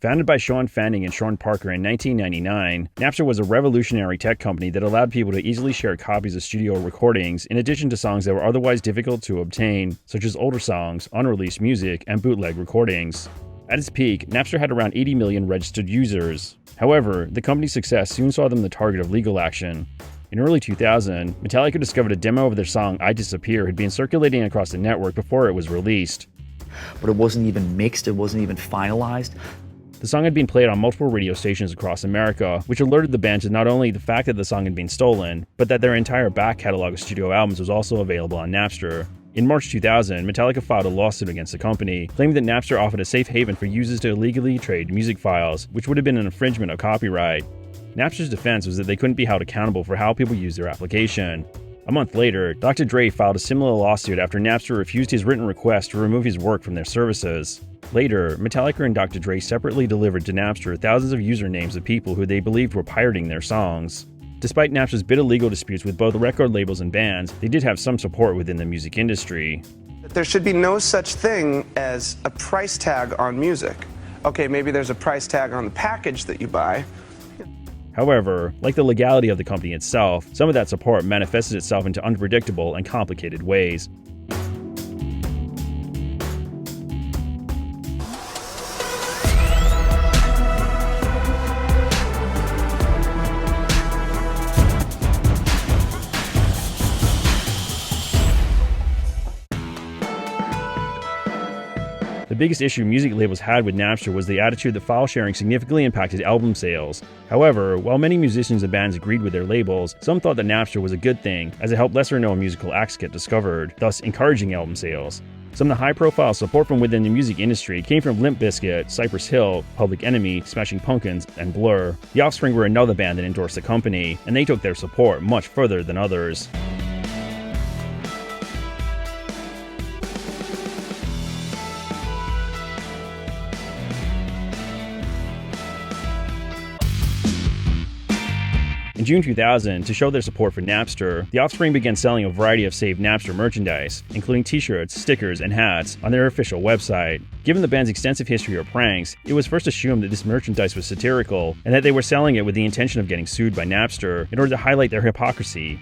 Founded by Sean Fanning and Sean Parker in 1999, Napster was a revolutionary tech company that allowed people to easily share copies of studio recordings in addition to songs that were otherwise difficult to obtain, such as older songs, unreleased music, and bootleg recordings. At its peak, Napster had around 80 million registered users. However, the company's success soon saw them the target of legal action. In early 2000, Metallica discovered a demo of their song I Disappear had been circulating across the network before it was released. But it wasn't even mixed, it wasn't even finalized. The song had been played on multiple radio stations across America, which alerted the band to not only the fact that the song had been stolen, but that their entire back catalog of studio albums was also available on Napster. In March 2000, Metallica filed a lawsuit against the company, claiming that Napster offered a safe haven for users to illegally trade music files, which would have been an infringement of copyright. Napster's defense was that they couldn't be held accountable for how people used their application. A month later, Dr. Dre filed a similar lawsuit after Napster refused his written request to remove his work from their services. Later, Metallica and Dr. Dre separately delivered to Napster thousands of usernames of people who they believed were pirating their songs. Despite Napster's bitter legal disputes with both record labels and bands, they did have some support within the music industry. There should be no such thing as a price tag on music. Okay, maybe there's a price tag on the package that you buy. However, like the legality of the company itself, some of that support manifested itself into unpredictable and complicated ways. The biggest issue music labels had with Napster was the attitude that file sharing significantly impacted album sales. However, while many musicians and bands agreed with their labels, some thought that Napster was a good thing, as it helped lesser-known musical acts get discovered, thus encouraging album sales. Some of the high-profile support from within the music industry came from Limp Bizkit, Cypress Hill, Public Enemy, Smashing Pumpkins, and Blur. The Offspring were another band that endorsed the company, and they took their support much further than others. In June 2000, to show their support for Napster, the Offspring began selling a variety of saved Napster merchandise, including t-shirts, stickers, and hats, on their official website. Given the band's extensive history of pranks, it was first assumed that this merchandise was satirical, and that they were selling it with the intention of getting sued by Napster in order to highlight their hypocrisy.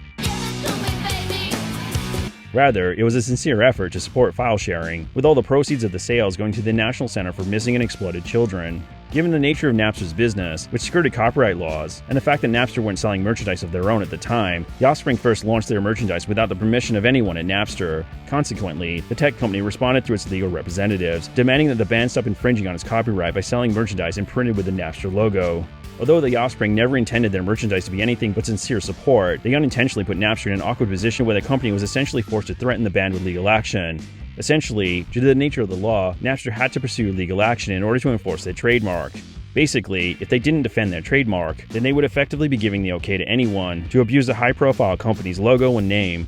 Rather, it was a sincere effort to support file sharing, with all the proceeds of the sales going to the National Center for Missing and Exploited Children. Given the nature of Napster's business, which skirted copyright laws, and the fact that Napster weren't selling merchandise of their own at the time, the Offspring first launched their merchandise without the permission of anyone at Napster. Consequently, the tech company responded through its legal representatives, demanding that the band stop infringing on its copyright by selling merchandise imprinted with the Napster logo. Although the Offspring never intended their merchandise to be anything but sincere support, they unintentionally put Napster in an awkward position where the company was essentially forced to threaten the band with legal action. Essentially, due to the nature of the law, Napster had to pursue legal action in order to enforce their trademark. Basically, if they didn't defend their trademark, then they would effectively be giving the okay to anyone to abuse a high-profile company's logo and name.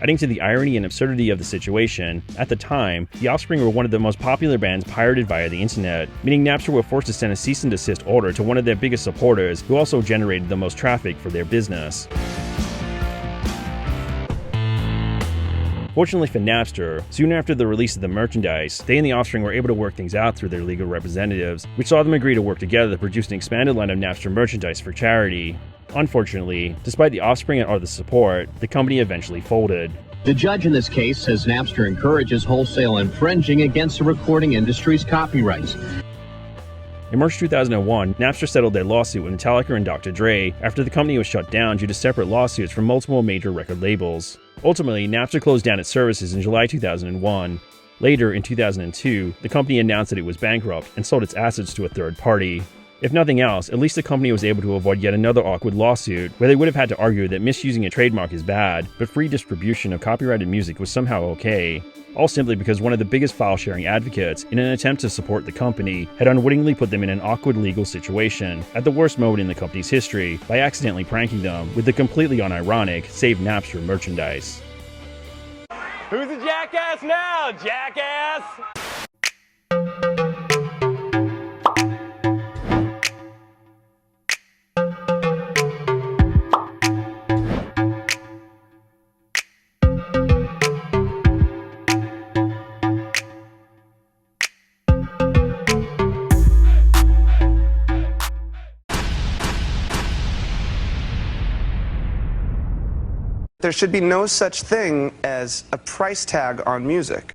Adding to the irony and absurdity of the situation, at the time, the Offspring were one of the most popular bands pirated via the internet, meaning Napster were forced to send a cease and desist order to one of their biggest supporters, who also generated the most traffic for their business. Fortunately for Napster, soon after the release of the merchandise, they and the Offspring were able to work things out through their legal representatives, which saw them agree to work together to produce an expanded line of Napster merchandise for charity. Unfortunately, despite the Offspring and others' support, the company eventually folded. The judge in this case says Napster encourages wholesale infringing against the recording industry's copyrights. In March 2001, Napster settled their lawsuit with Metallica and Dr. Dre after the company was shut down due to separate lawsuits from multiple major record labels. Ultimately, Napster closed down its services in July 2001. Later, in 2002, the company announced that it was bankrupt and sold its assets to a third party. If nothing else, at least the company was able to avoid yet another awkward lawsuit, where they would have had to argue that misusing a trademark is bad, but free distribution of copyrighted music was somehow okay. All simply because one of the biggest file-sharing advocates, in an attempt to support the company, had unwittingly put them in an awkward legal situation, at the worst moment in the company's history, by accidentally pranking them with the completely unironic Save Napster merchandise. Who's a jackass now, jackass? There should be no such thing as a price tag on music.